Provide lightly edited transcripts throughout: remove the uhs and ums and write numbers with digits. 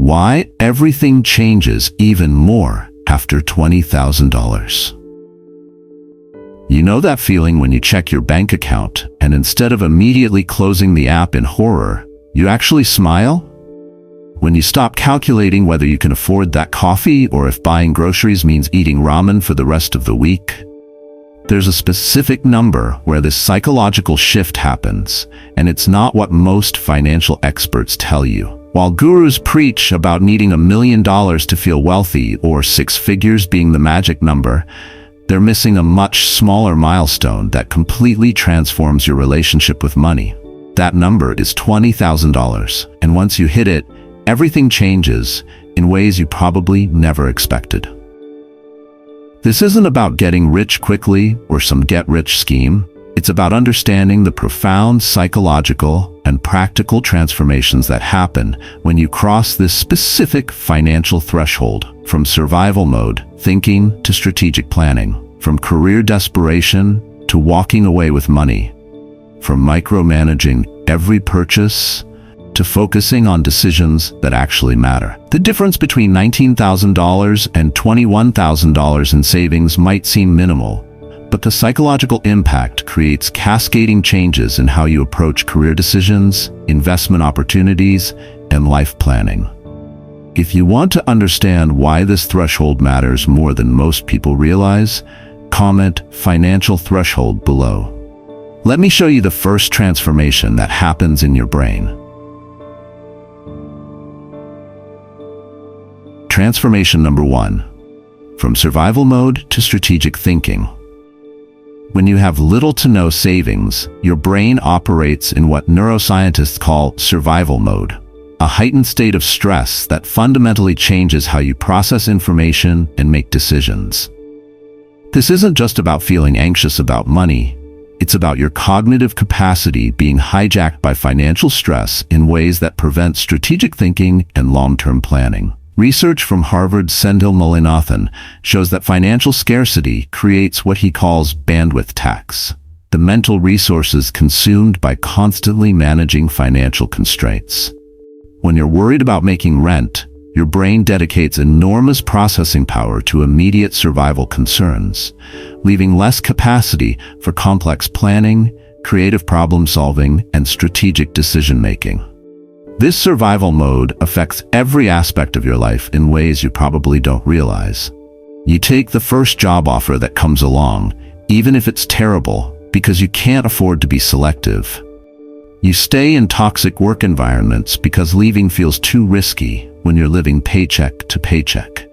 Why everything changes even more after $20,000. You know that feeling when you check your bank account and instead of immediately closing the app in horror, you actually smile? When you stop calculating whether you can afford that coffee or if buying groceries means eating ramen for the rest of the week? There's a specific number where this psychological shift happens, and it's not what most financial experts tell you. While gurus preach about needing $1 million to feel wealthy or 6 figures being the magic number, they're missing a much smaller milestone that completely transforms your relationship with money. That number is $20,000, and once you hit it, everything changes in ways you probably never expected. This isn't about getting rich quickly or some get-rich scheme. It's about understanding the profound psychological and practical transformations that happen when you cross this specific financial threshold, from survival mode thinking to strategic planning, from career desperation to walking away with money, from micromanaging every purchase to focusing on decisions that actually matter. The difference between $19,000 and $21,000 in savings might seem minimal, but the psychological impact creates cascading changes in how you approach career decisions, investment opportunities, and life planning. If you want to understand why this threshold matters more than most people realize, comment "financial threshold" below. Let me show you the first transformation that happens in your brain. Transformation number 1. From survival mode to strategic thinking. When you have little to no savings, your brain operates in what neuroscientists call survival mode, a heightened state of stress that fundamentally changes how you process information and make decisions. This isn't just about feeling anxious about money. It's about your cognitive capacity being hijacked by financial stress in ways that prevent strategic thinking and long-term planning. Research from Harvard's Senthil Mullainathan shows that financial scarcity creates what he calls bandwidth tax, the mental resources consumed by constantly managing financial constraints. When you're worried about making rent, your brain dedicates enormous processing power to immediate survival concerns, leaving less capacity for complex planning, creative problem solving, and strategic decision-making. This survival mode affects every aspect of your life in ways you probably don't realize. You take the first job offer that comes along, even if it's terrible, because you can't afford to be selective. You stay in toxic work environments because leaving feels too risky when you're living paycheck to paycheck.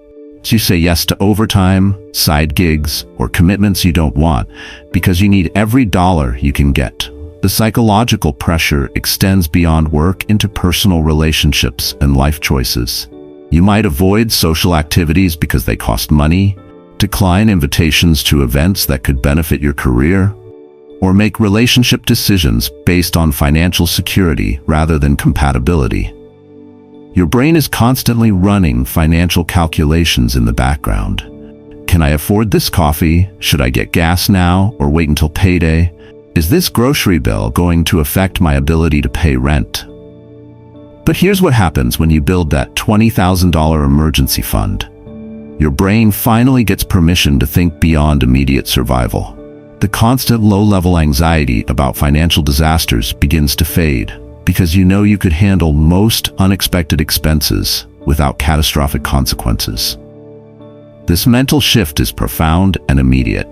So you say yes to overtime, side gigs, or commitments you don't want because you need every dollar you can get. The psychological pressure extends beyond work into personal relationships and life choices. You might avoid social activities because they cost money, decline invitations to events that could benefit your career, or make relationship decisions based on financial security rather than compatibility. Your brain is constantly running financial calculations in the background. Can I afford this coffee? Should I get gas now or wait until payday? Is this grocery bill going to affect my ability to pay rent? But here's what happens when you build that $20,000 emergency fund. Your brain finally gets permission to think beyond immediate survival. The constant low-level anxiety about financial disasters begins to fade because you know you could handle most unexpected expenses without catastrophic consequences. This mental shift is profound and immediate.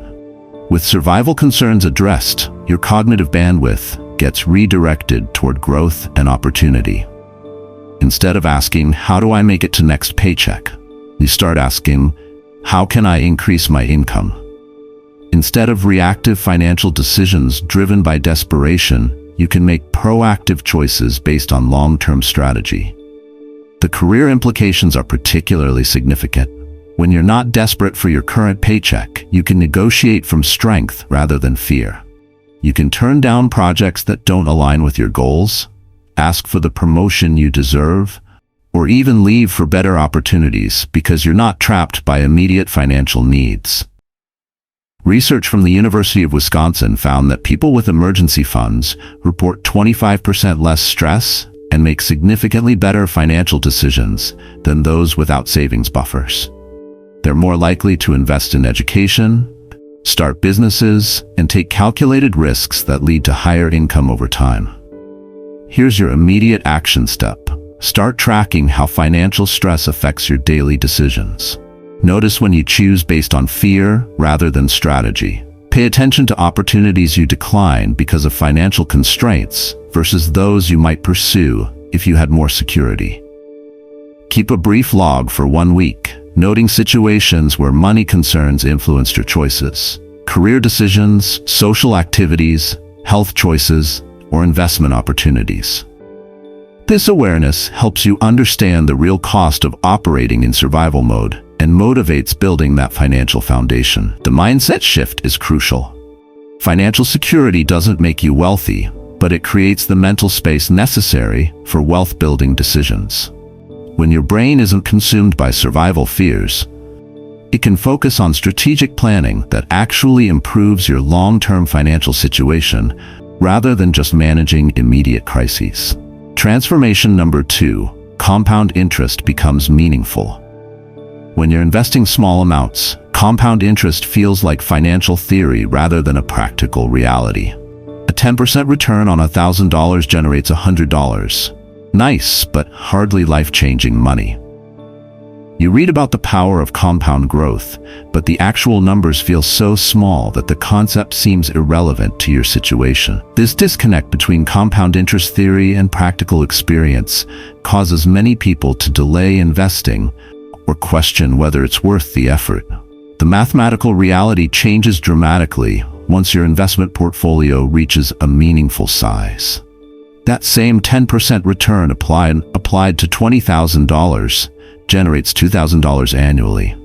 With survival concerns addressed, your cognitive bandwidth gets redirected toward growth and opportunity. Instead of asking, "How do I make it to next paycheck?" you start asking, "How can I increase my income?" Instead of reactive financial decisions driven by desperation, you can make proactive choices based on long-term strategy. The career implications are particularly significant. When you're not desperate for your current paycheck, you can negotiate from strength rather than fear. You can turn down projects that don't align with your goals, ask for the promotion you deserve, or even leave for better opportunities because you're not trapped by immediate financial needs. Research from the University of Wisconsin found that people with emergency funds report 25% less stress and make significantly better financial decisions than those without savings buffers. They're more likely to invest in education, start businesses, and take calculated risks that lead to higher income over time. Here's your immediate action step. Start tracking how financial stress affects your daily decisions. Notice when you choose based on fear rather than strategy. Pay attention to opportunities you decline because of financial constraints versus those you might pursue if you had more security. Keep a brief log for 1 week, noting situations where money concerns influenced your choices, career decisions, social activities, health choices, or investment opportunities. This awareness helps you understand the real cost of operating in survival mode and motivates building that financial foundation. The mindset shift is crucial. Financial security doesn't make you wealthy, but it creates the mental space necessary for wealth-building decisions. When your brain isn't consumed by survival fears, it can focus on strategic planning that actually improves your long-term financial situation rather than just managing immediate crises. Transformation number 2, compound interest becomes meaningful. When you're investing small amounts, compound interest feels like financial theory rather than a practical reality. A 10% return on $1,000 generates $100. Nice, but hardly life-changing money. You read about the power of compound growth, but the actual numbers feel so small that the concept seems irrelevant to your situation. This disconnect between compound interest theory and practical experience causes many people to delay investing or question whether it's worth the effort. The mathematical reality changes dramatically once your investment portfolio reaches a meaningful size. That same 10% return applied to $20,000 generates $2,000 annually,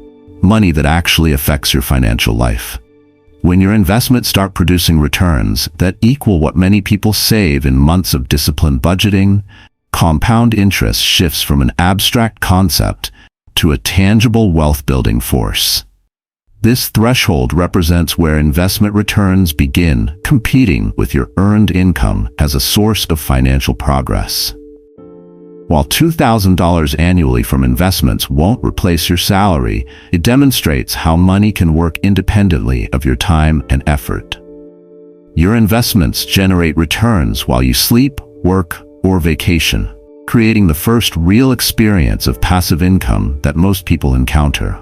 money that actually affects your financial life. When your investments start producing returns that equal what many people save in months of disciplined budgeting, compound interest shifts from an abstract concept to a tangible wealth-building force. This threshold represents where investment returns begin competing with your earned income as a source of financial progress. While $2,000 annually from investments won't replace your salary, it demonstrates how money can work independently of your time and effort. Your investments generate returns while you sleep, work, or vacation, creating the first real experience of passive income that most people encounter.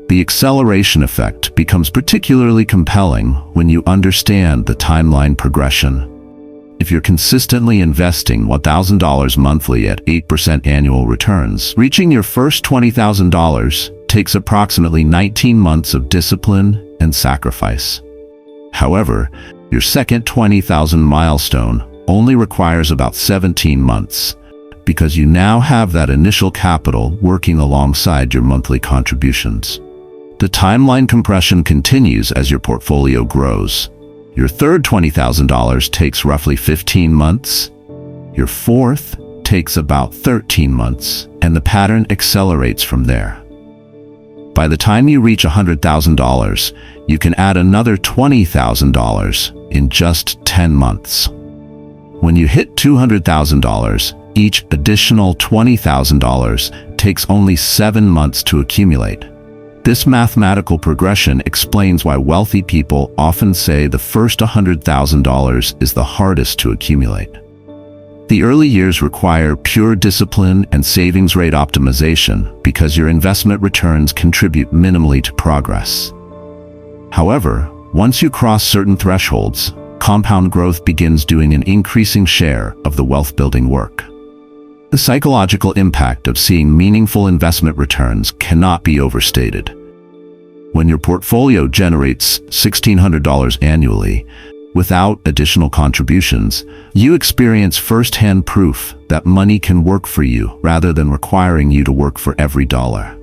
The acceleration effect becomes particularly compelling when you understand the timeline progression. If you're consistently investing $1,000 monthly at 8% annual returns, reaching your first $20,000 takes approximately 19 months of discipline and sacrifice. However, your second $20,000 milestone only requires about 17 months, because you now have that initial capital working alongside your monthly contributions. The timeline compression continues as your portfolio grows. Your third $20,000 takes roughly 15 months. Your fourth takes about 13 months, and the pattern accelerates from there. By the time you reach $100,000, you can add another $20,000 in just 10 months. When you hit $200,000, each additional $20,000 takes only 7 months to accumulate. This mathematical progression explains why wealthy people often say the first $100,000 is the hardest to accumulate. The early years require pure discipline and savings rate optimization because your investment returns contribute minimally to progress. However, once you cross certain thresholds, compound growth begins doing an increasing share of the wealth-building work. The psychological impact of seeing meaningful investment returns cannot be overstated. When your portfolio generates $1,600 annually, without additional contributions, you experience firsthand proof that money can work for you rather than requiring you to work for every dollar.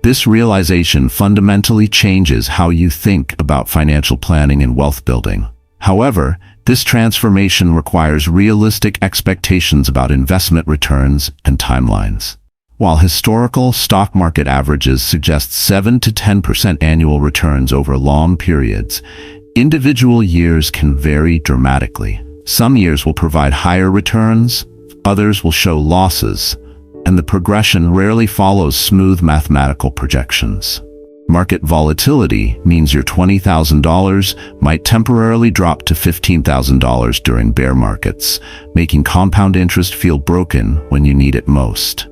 This realization fundamentally changes how you think about financial planning and wealth building. However, this transformation requires realistic expectations about investment returns and timelines. While historical stock market averages suggest 7 to 10% annual returns over long periods, individual years can vary dramatically. Some years will provide higher returns, Others will show losses, and the progression rarely follows smooth mathematical projections. Market volatility means your $20,000 might temporarily drop to $15,000 during bear markets, making compound interest feel broken when you need it most.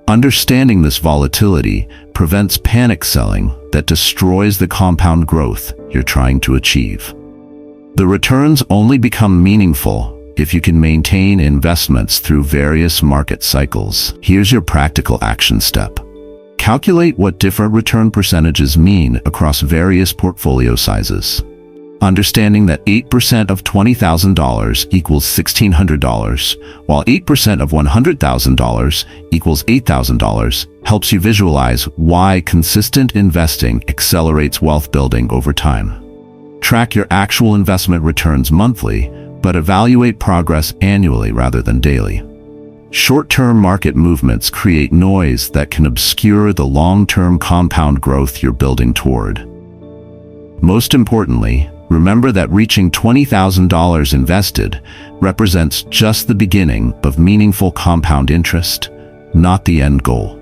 Understanding this volatility prevents panic selling that destroys the compound growth you're trying to achieve. The returns only become meaningful if you can maintain investments through various market cycles. Here's your practical action step. Calculate what different return percentages mean across various portfolio sizes. Understanding that 8% of $20,000 equals $1,600, while 8% of $100,000 equals $8,000, helps you visualize why consistent investing accelerates wealth building over time. Track your actual investment returns monthly, but evaluate progress annually rather than daily. Short-term market movements create noise that can obscure the long-term compound growth you're building toward. Most importantly, remember that reaching $20,000 invested represents just the beginning of meaningful compound interest, not the end goal.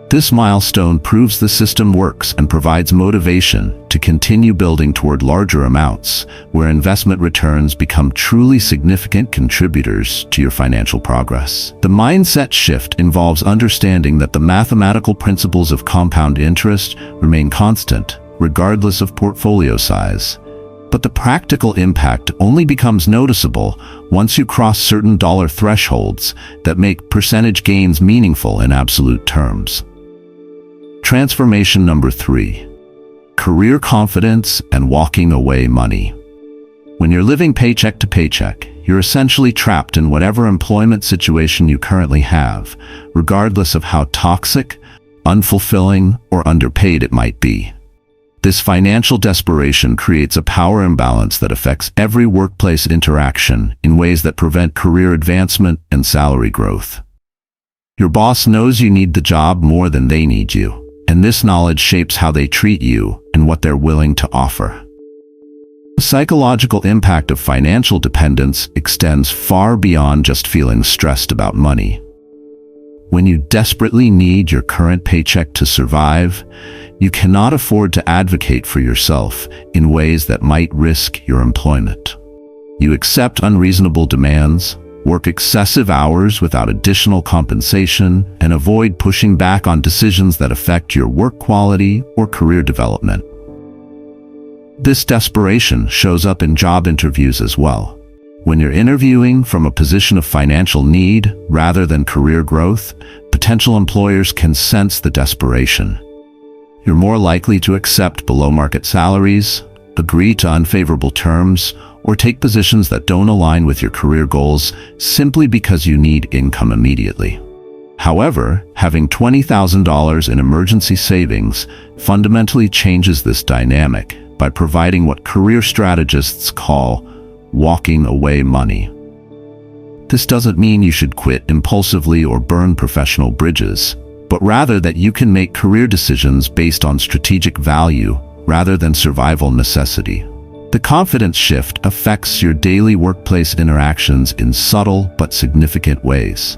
This milestone proves the system works and provides motivation to continue building toward larger amounts, where investment returns become truly significant contributors to your financial progress. The mindset shift involves understanding that the mathematical principles of compound interest remain constant, regardless of portfolio size. But the practical impact only becomes noticeable once you cross certain dollar thresholds that make percentage gains meaningful in absolute terms. Transformation number 3. Career confidence and walking away money. When you're living paycheck to paycheck, you're essentially trapped in whatever employment situation you currently have, regardless of how toxic, unfulfilling, or underpaid it might be. This financial desperation creates a power imbalance that affects every workplace interaction in ways that prevent career advancement and salary growth. Your boss knows you need the job more than they need you, and this knowledge shapes how they treat you and what they're willing to offer. The psychological impact of financial dependence extends far beyond just feeling stressed about money. When you desperately need your current paycheck to survive, you cannot afford to advocate for yourself in ways that might risk your employment. You accept unreasonable demands, work excessive hours without additional compensation, and avoid pushing back on decisions that affect your work quality or career development. This desperation shows up in job interviews as well. When you're interviewing from a position of financial need rather than career growth, potential employers can sense the desperation. You're more likely to accept below-market salaries, agree to unfavorable terms, or take positions that don't align with your career goals simply because you need income immediately. However, having $20,000 in emergency savings fundamentally changes this dynamic by providing what career strategists call walking away money. This doesn't mean you should quit impulsively or burn professional bridges, but rather that you can make career decisions based on strategic value rather than survival necessity. The confidence shift affects your daily workplace interactions in subtle but significant ways.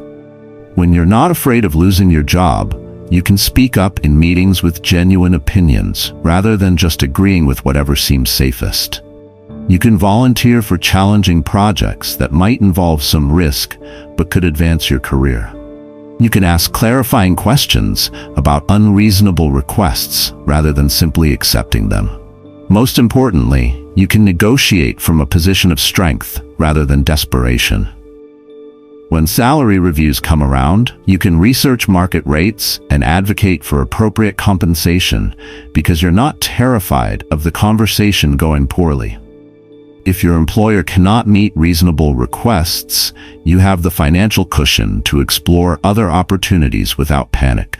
When you're not afraid of losing your job, you can speak up in meetings with genuine opinions rather than just agreeing with whatever seems safest. You can volunteer for challenging projects that might involve some risk but could advance your career. You can ask clarifying questions about unreasonable requests rather than simply accepting them. Most importantly, you can negotiate from a position of strength rather than desperation. When salary reviews come around, you can research market rates and advocate for appropriate compensation because you're not terrified of the conversation going poorly. If your employer cannot meet reasonable requests, you have the financial cushion to explore other opportunities without panic.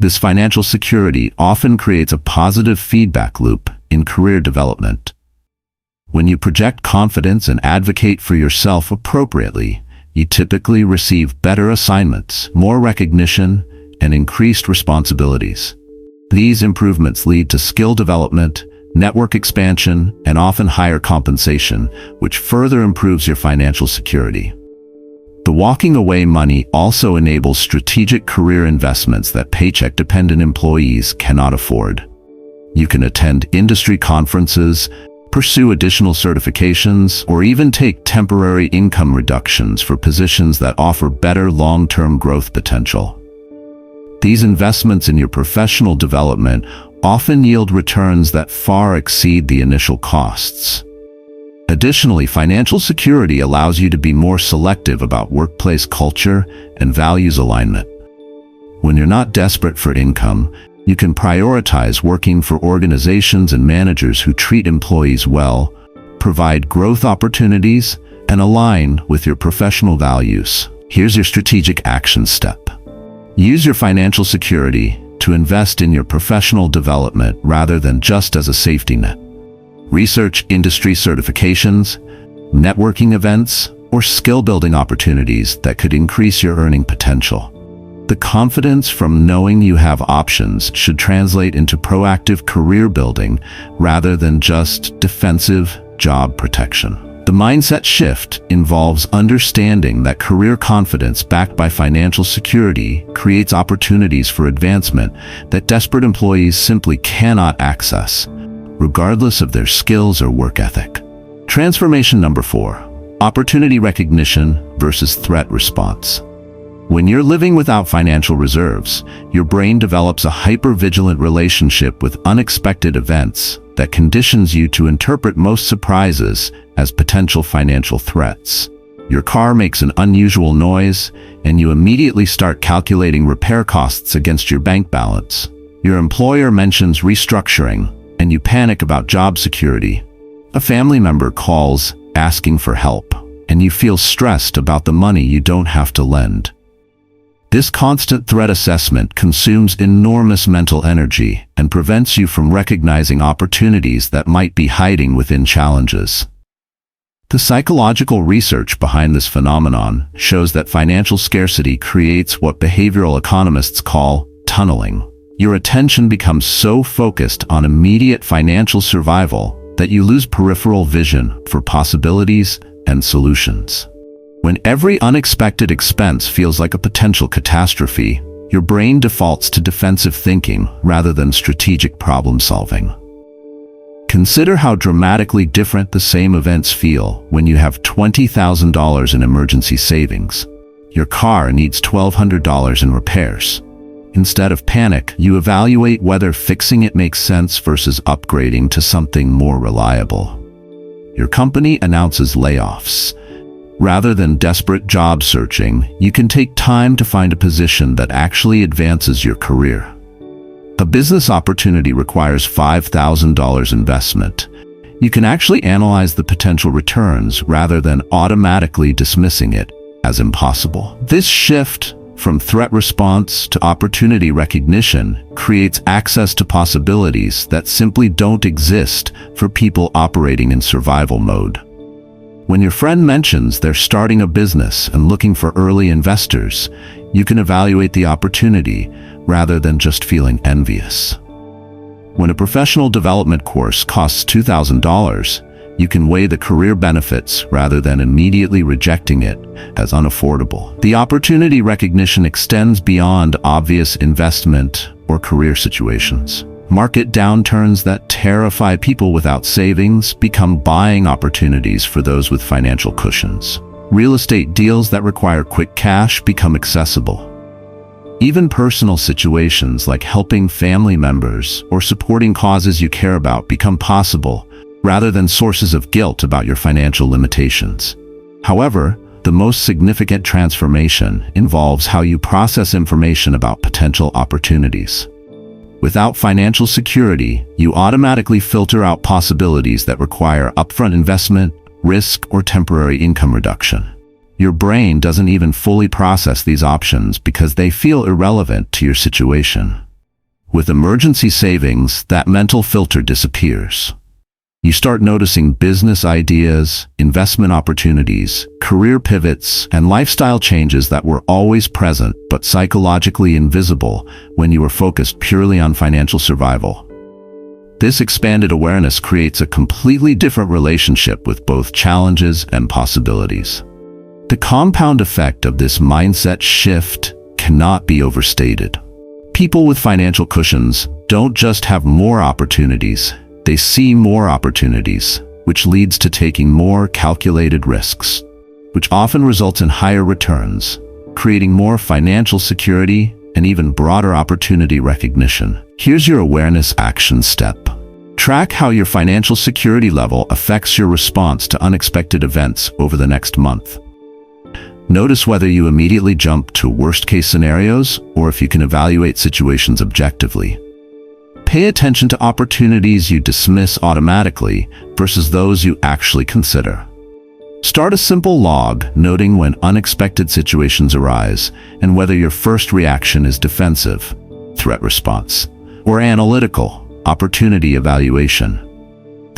This financial security often creates a positive feedback loop in career development. When you project confidence and advocate for yourself appropriately, you typically receive better assignments, more recognition, and increased responsibilities. These improvements lead to skill development, network expansion, and often higher compensation, which further improves your financial security. walking away money also enables strategic career investments that paycheck-dependent employees cannot afford. You can attend industry conferences, pursue additional certifications, or even take temporary income reductions for positions that offer better long-term growth potential. These investments in your professional development often yield returns that far exceed the initial costs. Additionally, financial security allows you to be more selective about workplace culture and values alignment. When you're not desperate for income, you can prioritize working for organizations and managers who treat employees well, provide growth opportunities, and align with your professional values. Here's your strategic action step. Use your financial security to invest in your professional development rather than just as a safety net. Research industry certifications, networking events, or skill-building opportunities that could increase your earning potential. The confidence from knowing you have options should translate into proactive career building rather than just defensive job protection. The mindset shift involves understanding that career confidence backed by financial security creates opportunities for advancement that desperate employees simply cannot access, regardless of their skills or work ethic. Transformation number 4, opportunity recognition versus threat response. When you're living without financial reserves, your brain develops a hyper-vigilant relationship with unexpected events that conditions you to interpret most surprises as potential financial threats. Your car makes an unusual noise, and you immediately start calculating repair costs against your bank balance. Your employer mentions restructuring, and you panic about job security. A family member calls asking for help, and you feel stressed about the money you don't have to lend. This constant threat assessment consumes enormous mental energy and prevents you from recognizing opportunities that might be hiding within challenges. The psychological research behind this phenomenon shows that financial scarcity creates what behavioral economists call tunneling. Your attention becomes so focused on immediate financial survival that you lose peripheral vision for possibilities and solutions. When every unexpected expense feels like a potential catastrophe, your brain defaults to defensive thinking rather than strategic problem solving. Consider how dramatically different the same events feel when you have $20,000 in emergency savings. Your car needs $1,200 in repairs. Instead of panic, you evaluate whether fixing it makes sense versus upgrading to something more reliable. Your company announces layoffs. Rather than desperate job searching, you can take time to find a position that actually advances your career. A business opportunity requires $5,000 investment. You can actually analyze the potential returns rather than automatically dismissing it as impossible. This shift from threat response to opportunity recognition creates access to possibilities that simply don't exist for people operating in survival mode. When your friend mentions they're starting a business and looking for early investors, you can evaluate the opportunity rather than just feeling envious. When a professional development course costs $2,000, you can weigh the career benefits rather than immediately rejecting it as unaffordable. The opportunity recognition extends beyond obvious investment or career situations. Market downturns that terrify people without savings become buying opportunities for those with financial cushions. Real estate deals that require quick cash become accessible. Even personal situations like helping family members or supporting causes you care about become possible rather than sources of guilt about your financial limitations. However, the most significant transformation involves how you process information about potential opportunities. Without financial security, you automatically filter out possibilities that require upfront investment, risk, or temporary income reduction. Your brain doesn't even fully process these options because they feel irrelevant to your situation. With emergency savings, that mental filter disappears. You start noticing business ideas, investment opportunities, career pivots, and lifestyle changes that were always present but psychologically invisible when you were focused purely on financial survival. This expanded awareness creates a completely different relationship with both challenges and possibilities. The compound effect of this mindset shift cannot be overstated. People with financial cushions don't just have more opportunities, they see more opportunities, which leads to taking more calculated risks, which often results in higher returns, creating more financial security and even broader opportunity recognition. Here's your awareness action step. Track how your financial security level affects your response to unexpected events over the next month. Notice whether you immediately jump to worst-case scenarios or if you can evaluate situations objectively. Pay attention to opportunities you dismiss automatically versus those you actually consider. Start a simple log noting when unexpected situations arise and whether your first reaction is defensive, threat response, or analytical, opportunity evaluation.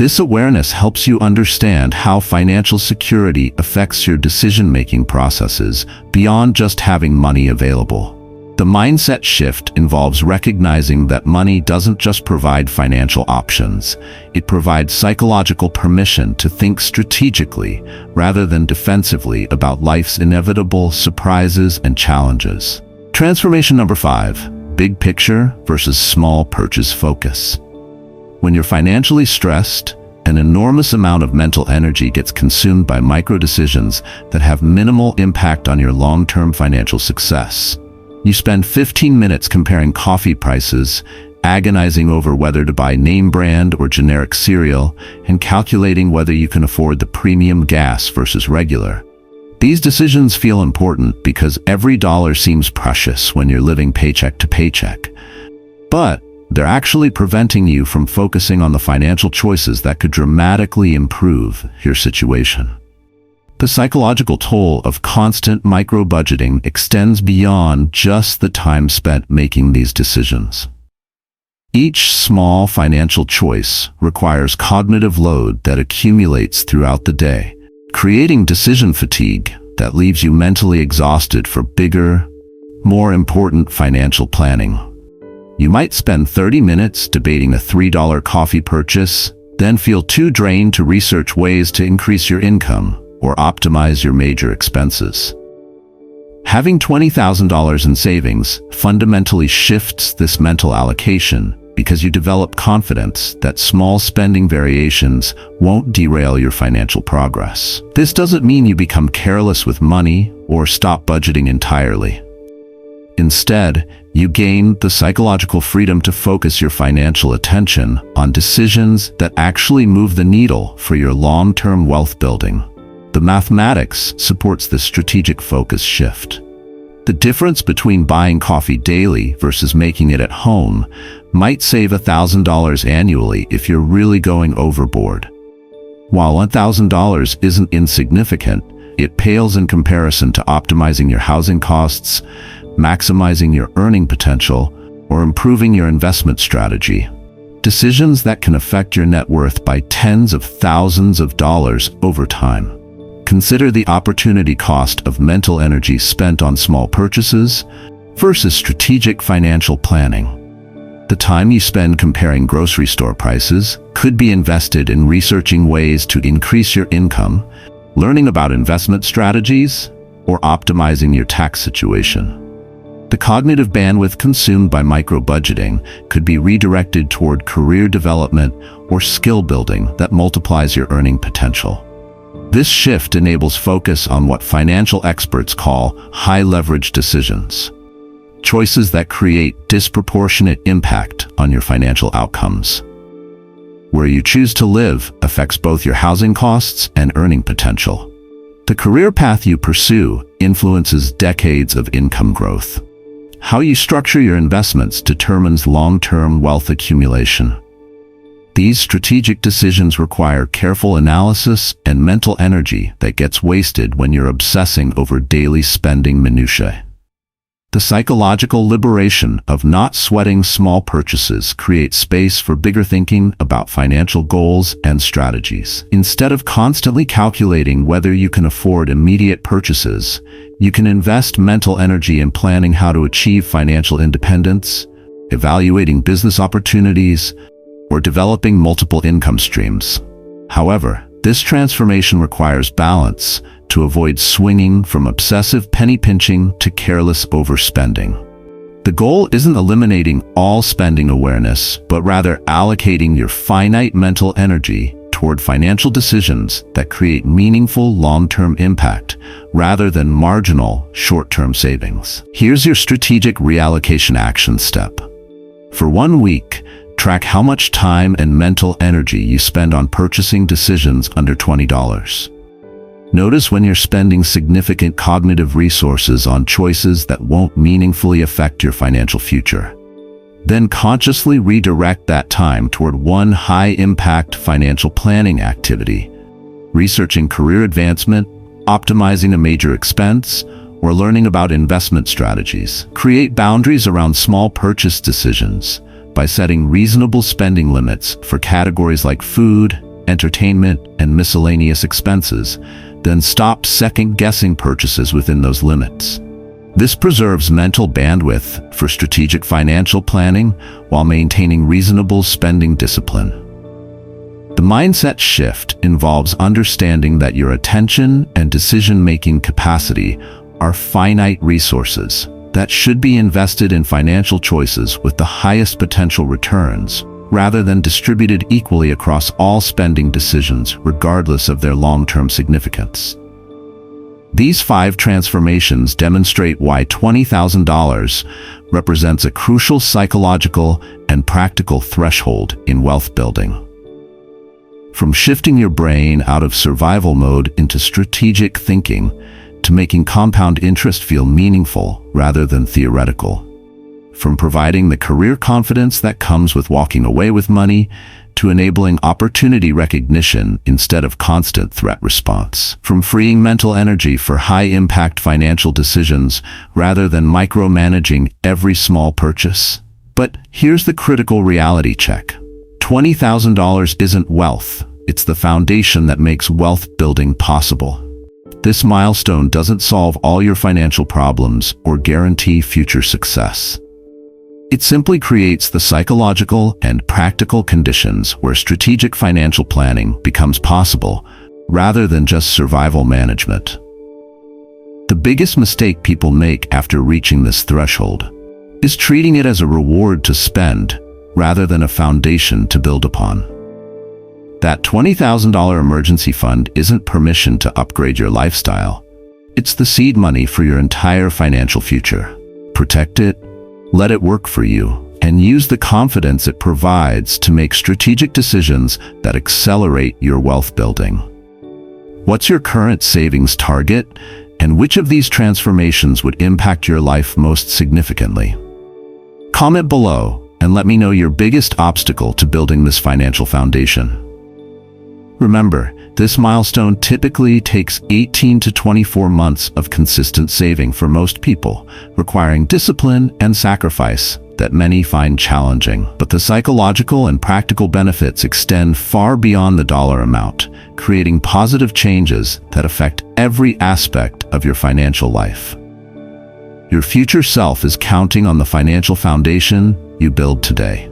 This awareness helps you understand how financial security affects your decision-making processes beyond just having money available. The mindset shift involves recognizing that money doesn't just provide financial options, it provides psychological permission to think strategically rather than defensively about life's inevitable surprises and challenges. Transformation number 5, big picture versus small purchase focus. When you're financially stressed, an enormous amount of mental energy gets consumed by micro decisions that have minimal impact on your long-term financial success. You spend 15 minutes comparing coffee prices, agonizing over whether to buy name brand or generic cereal, and calculating whether you can afford the premium gas versus regular. These decisions feel important because every dollar seems precious when you're living paycheck to paycheck. But they're actually preventing you from focusing on the financial choices that could dramatically improve your situation. The psychological toll of constant micro-budgeting extends beyond just the time spent making these decisions. Each small financial choice requires cognitive load that accumulates throughout the day, creating decision fatigue that leaves you mentally exhausted for bigger, more important financial planning. You might spend 30 minutes debating a $3 coffee purchase, then feel too drained to research ways to increase your income or optimize your major expenses. Having $20,000 in savings fundamentally shifts this mental allocation because you develop confidence that small spending variations won't derail your financial progress. This doesn't mean you become careless with money or stop budgeting entirely. Instead, you gain the psychological freedom to focus your financial attention on decisions that actually move the needle for your long-term wealth building. The mathematics supports this strategic focus shift. The difference between buying coffee daily versus making it at home might save $1,000 annually if you're really going overboard. While $1,000 isn't insignificant, it pales in comparison to optimizing your housing costs, maximizing your earning potential, or improving your investment strategy. Decisions that can affect your net worth by tens of thousands of dollars over time. Consider the opportunity cost of mental energy spent on small purchases versus strategic financial planning. The time you spend comparing grocery store prices could be invested in researching ways to increase your income, learning about investment strategies, or optimizing your tax situation. The cognitive bandwidth consumed by micro-budgeting could be redirected toward career development or skill building that multiplies your earning potential. This shift enables focus on what financial experts call high-leverage decisions, choices that create disproportionate impact on your financial outcomes. Where you choose to live affects both your housing costs and earning potential. The career path you pursue influences decades of income growth. How you structure your investments determines long-term wealth accumulation. These strategic decisions require careful analysis and mental energy that gets wasted when you're obsessing over daily spending minutiae. The psychological liberation of not sweating small purchases creates space for bigger thinking about financial goals and strategies. Instead of constantly calculating whether you can afford immediate purchases, you can invest mental energy in planning how to achieve financial independence, evaluating business opportunities, or developing multiple income streams. However, This transformation requires balance to avoid swinging from obsessive penny pinching to careless overspending. The goal isn't eliminating all spending awareness, but rather allocating your finite mental energy toward financial decisions that create meaningful long-term impact rather than marginal short-term savings. Here's your strategic reallocation action step. For 1 week, track how much time and mental energy you spend on purchasing decisions under $20. Notice when you're spending significant cognitive resources on choices that won't meaningfully affect your financial future. Then consciously redirect that time toward one high-impact financial planning activity, researching career advancement, optimizing a major expense, or learning about investment strategies. Create boundaries around small purchase decisions by setting reasonable spending limits for categories like food, entertainment, and miscellaneous expenses. Then stop second-guessing purchases within those limits. This preserves mental bandwidth for strategic financial planning while maintaining reasonable spending discipline. The mindset shift involves understanding that your attention and decision-making capacity are finite resources that should be invested in financial choices with the highest potential returns, rather than distributed equally across all spending decisions regardless of their long-term significance. These 5 transformations demonstrate why $20,000 represents a crucial psychological and practical threshold in wealth building. From shifting your brain out of survival mode into strategic thinking to making compound interest feel meaningful rather than theoretical. From providing the career confidence that comes with walking away with money to enabling opportunity recognition instead of constant threat response. From freeing mental energy for high-impact financial decisions rather than micromanaging every small purchase. But here's the critical reality check. $20,000 isn't wealth. It's the foundation that makes wealth building possible. This milestone doesn't solve all your financial problems or guarantee future success. It simply creates the psychological and practical conditions where strategic financial planning becomes possible, rather than just survival management. The biggest mistake people make after reaching this threshold is treating it as a reward to spend, rather than a foundation to build upon. That $20,000 emergency fund isn't permission to upgrade your lifestyle. It's the seed money for your entire financial future. Protect it, let it work for you, and use the confidence it provides to make strategic decisions that accelerate your wealth building. What's your current savings target, and which of these transformations would impact your life most significantly? Comment below and let me know your biggest obstacle to building this financial foundation. Remember, this milestone typically takes 18 to 24 months of consistent saving for most people, requiring discipline and sacrifice that many find challenging. But the psychological and practical benefits extend far beyond the dollar amount, creating positive changes that affect every aspect of your financial life. Your future self is counting on the financial foundation you build today.